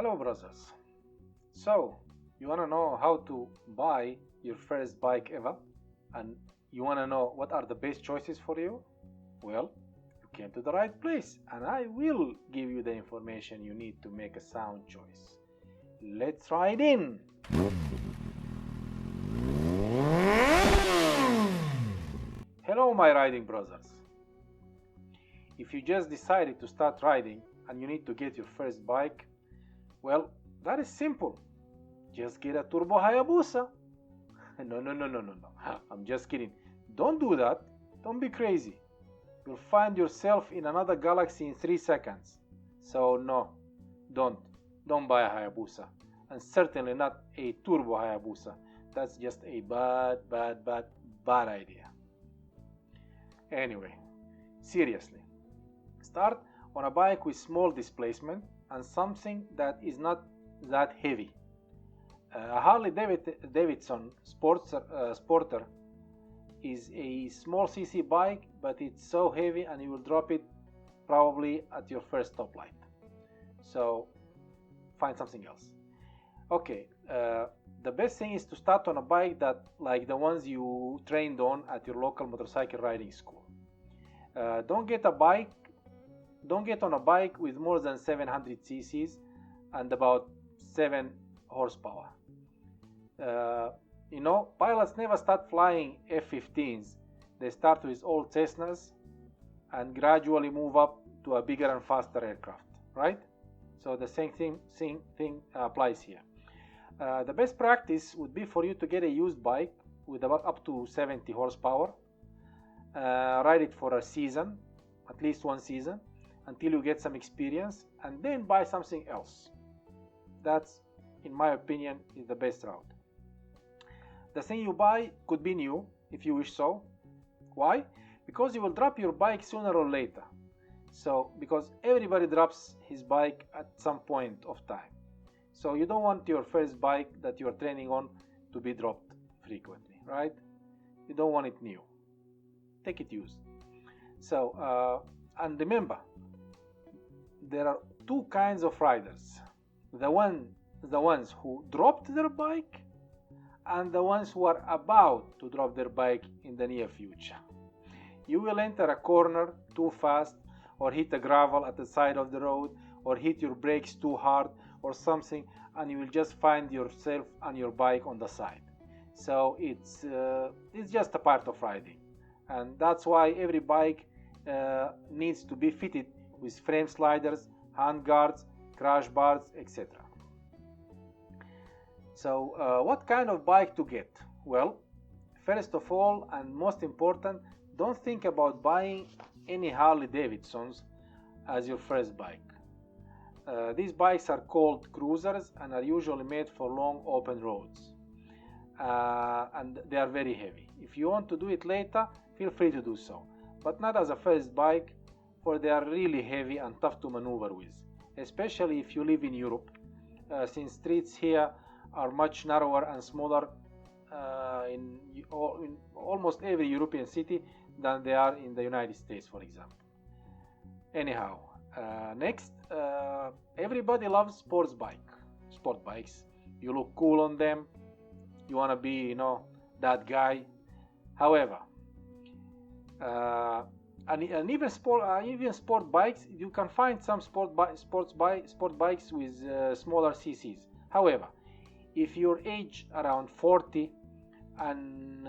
Hello, brothers. So, you want to know how to buy your first bike ever? And you want to know what are the best choices for you? Well, you came to the right place, and I will give you the information you need to make a sound choice. Let's ride in! Hello, my riding brothers. If you just decided to start riding and you need to get your first bike, well, that is simple. Just get a Turbo Hayabusa. No. I'm just kidding. Don't do that. Don't be crazy. You'll find yourself in another galaxy in 3 seconds. So no, don't buy a Hayabusa. And certainly not a Turbo Hayabusa. That's just a bad idea. Anyway, seriously. Start on a bike with small displacement and something that is not that heavy. A Harley Davidson Sporter is a small cc bike, but it's so heavy and you will drop it probably at your first stoplight. So find something else. Okay, the best thing is to start on a bike that like the ones you trained on at your local motorcycle riding school. Don't get on a bike with more than 700 cc's and about 7 horsepower. Pilots never start flying F-15s. They start with old Cessnas and gradually move up to a bigger and faster aircraft, right? So the same thing applies here. The best practice would be for you to get a used bike with about up to 70 horsepower. Ride it for a season, at least one season, until you get some experience, and then buy something else. That's, in my opinion, is the best route. The thing you buy could be new, if you wish so. Why? Because you will drop your bike sooner or later. So, because everybody drops his bike at some point of time. So you don't want your first bike that you are training on to be dropped frequently, right? You don't want it new. Take it used. So, and remember, there are two kinds of riders. The ones who dropped their bike and the ones who are about to drop their bike in the near future. You will enter a corner too fast, or hit a gravel at the side of the road, or hit your brakes too hard or something, and you will just find yourself and your bike on the side. So it's just a part of riding, and that's why every bike needs to be fitted with frame sliders, hand guards, crash bars, etc. So what kind of bike to get? Well, first of all and most important, don't think about buying any Harley Davidsons as your first bike. These bikes are called cruisers and are usually made for long open roads, and they are very heavy. If you want to do it later, feel free to do so, but not as a first bike, for they are really heavy and tough to maneuver with, especially if you live in Europe, since streets here are much narrower and smaller in almost every European city than they are in the United States, for example. Anyhow, next, everybody loves sport bikes. You look cool on them. You want to be, that guy. However, and even sport bikes, you can find some sport bikes with smaller cc's. However, if you're age around 40 and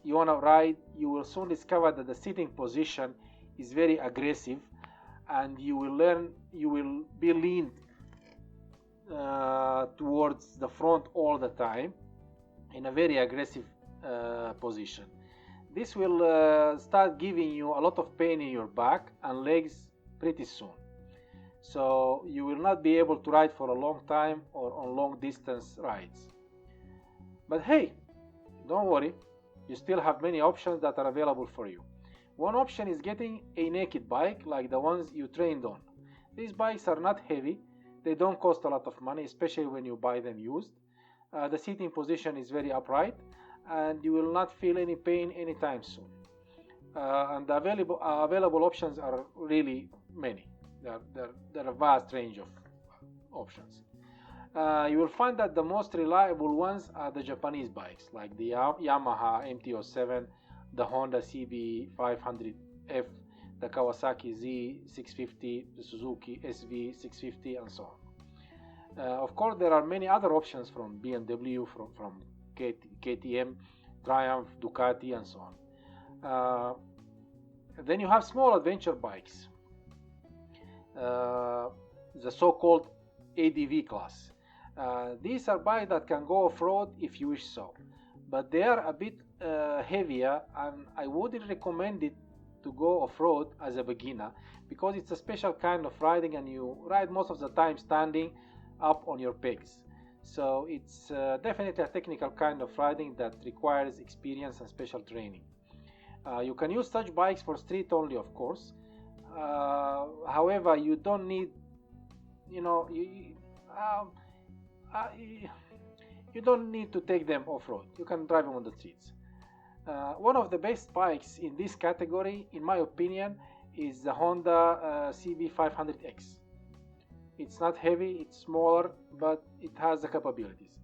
you want to ride, you will soon discover that the sitting position is very aggressive, and you will be leaned towards the front all the time in a very aggressive position. This will start giving you a lot of pain in your back and legs pretty soon. So you will not be able to ride for a long time or on long distance rides. But hey, don't worry, you still have many options that are available for you. One option is getting a naked bike like the ones you trained on. These bikes are not heavy, they don't cost a lot of money, especially when you buy them used. The seating position is very upright and you will not feel any pain anytime soon. And the available options are really many. There are a vast range of options. You will find that the most reliable ones are the Japanese bikes, like the Yamaha MT-07, the Honda CB500F, the Kawasaki Z650, the Suzuki SV650, and so on. Of course, there are many other options from BMW, from KTM, Triumph, Ducati, and so on. Then you have small adventure bikes, the so-called ADV class. These are bikes that can go off-road if you wish so, but they are a bit heavier, and I wouldn't recommend it to go off-road as a beginner, because it's a special kind of riding and you ride most of the time standing up on your pegs. So it's definitely a technical kind of riding that requires experience and special training. You can use such bikes for street only, of course. However, you don't need, you don't need to take them off-road. You can drive them on the streets. One of the best bikes in this category, in my opinion, is the Honda CB500X. It's not heavy, it's smaller, but it has the capabilities.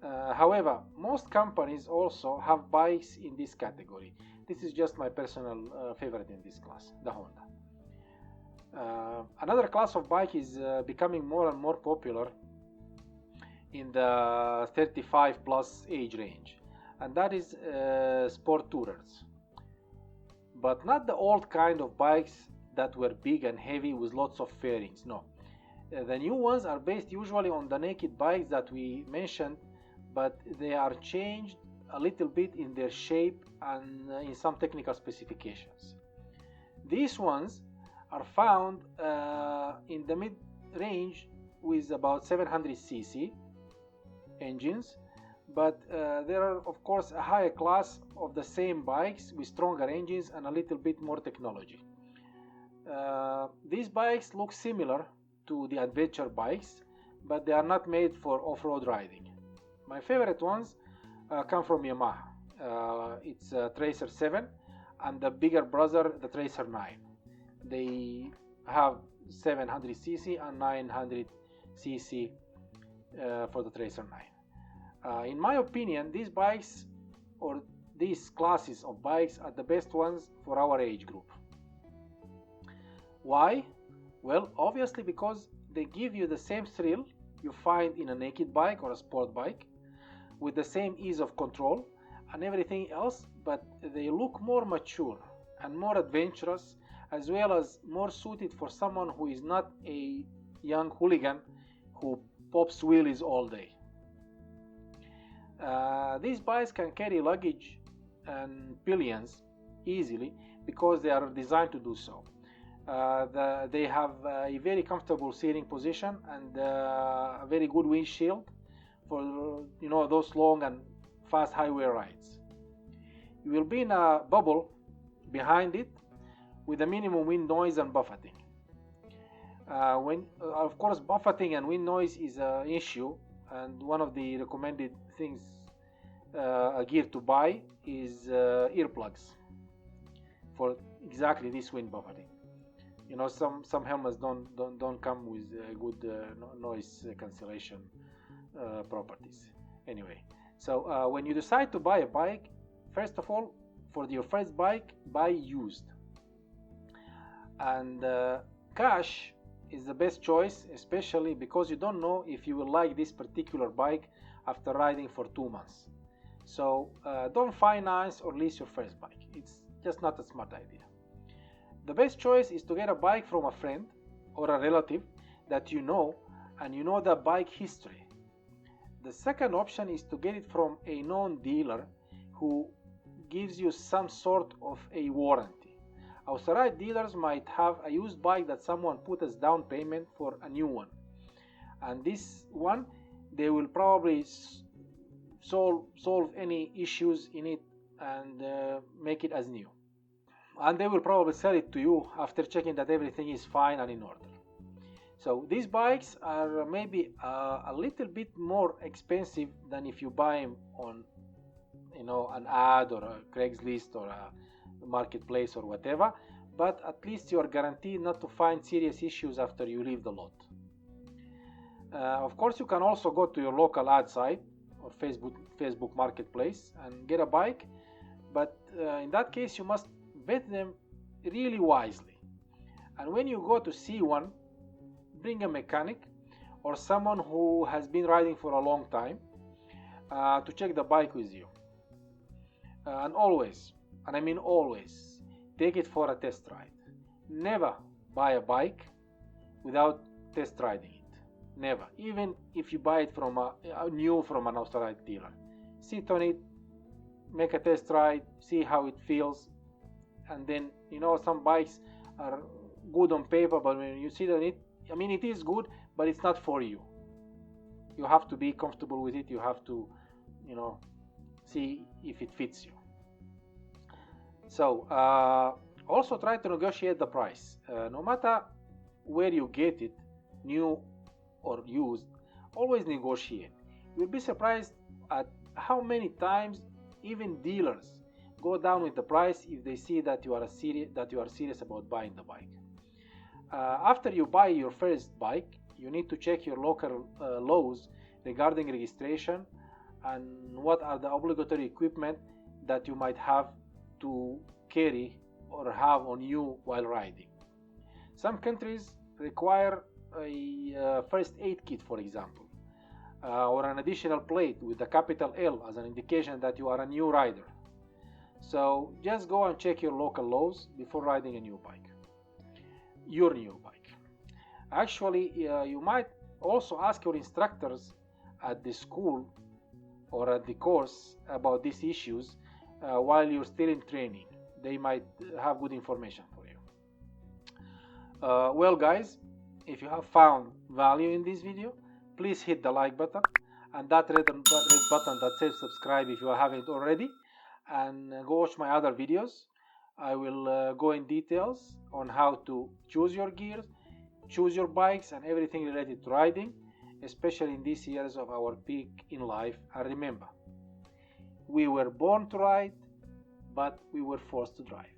However, most companies also have bikes in this category. This is just my personal favorite in this class, the Honda. Another class of bike is becoming more and more popular in the 35 plus age range, and that is sport tourers. But not the old kind of bikes that were big and heavy with lots of fairings, no. The new ones are based usually on the naked bikes that we mentioned, but they are changed a little bit in their shape and in some technical specifications. These ones are found in the mid-range with about 700cc engines, but there are of course a higher class of the same bikes with stronger engines and a little bit more technology. These bikes look similar to the adventure bikes, but they are not made for off-road riding. My favorite ones come from Yamaha. It's Tracer 7 and the bigger brother, the Tracer 9. They have 700cc and 900cc for the Tracer 9. In my opinion, these bikes, or these classes of bikes, are the best ones for our age group. Why? Well, obviously because they give you the same thrill you find in a naked bike or a sport bike, with the same ease of control and everything else, but they look more mature and more adventurous, as well as more suited for someone who is not a young hooligan who pops wheelies all day. These bikes can carry luggage and pillions easily because they are designed to do so. They have a very comfortable seating position and a very good windshield for those long and fast highway rides. You will be in a bubble behind it with a minimum wind noise and buffeting. Of course, buffeting and wind noise is an issue, and one of the recommended things gear to buy is earplugs for exactly this wind buffeting. Some helmets don't come with good noise cancellation properties. Anyway, so when you decide to buy a bike, first of all, for your first bike, buy used. And cash is the best choice, especially because you don't know if you will like this particular bike after riding for 2 months. So don't finance or lease your first bike. It's just not a smart idea. The best choice is to get a bike from a friend or a relative that you know, and you know the bike history. The second option is to get it from a known dealer who gives you some sort of a warranty. Authorized dealers might have a used bike that someone put as down payment for a new one, and this one they will probably solve any issues in it and make it as new, and they will probably sell it to you after checking that everything is fine and in order. So these bikes are maybe a little bit more expensive than if you buy them on an ad or a Craigslist or a marketplace or whatever, but at least you are guaranteed not to find serious issues after you leave the lot. Of course, you can also go to your local ad site or Facebook Marketplace and get a bike, but in that case you must vet them really wisely. And when you go to see one, bring a mechanic or someone who has been riding for a long time to check the bike with you. And always, and I mean always, take it for a test ride. Never buy a bike without test riding it. Never. Even if you buy it from a new from an authorized dealer. Sit on it, make a test ride, see how it feels, and then, you know, some bikes are good on paper, but when you sit on it, I mean, it is good, but it's not for you. You have to be comfortable with it. You have to, you know, see if it fits you. So also try to negotiate the price. No matter where you get it, new or used, always negotiate. You'll be surprised at how many times even dealers go down with the price if they see that you are serious about buying the bike. After you buy your first bike, you need to check your local laws regarding registration and what are the obligatory equipment that you might have to carry or have on you while riding. Some countries require a first aid kit, for example, or an additional plate with the capital L as an indication that you are a new rider. So just go and check your local laws before riding a new bike, your new bike. Actually, you might also ask your instructors at the school or at the course about these issues while you're still in training. They might have good information for you. Well guys, if you have found value in this video, please hit the like button and that red button that says subscribe if you haven't already, and go watch my other videos. I will go in details on how to choose your gears, choose your bikes, and everything related to riding, especially in these years of our peak in life. And remember, we were born to ride, but we were forced to drive.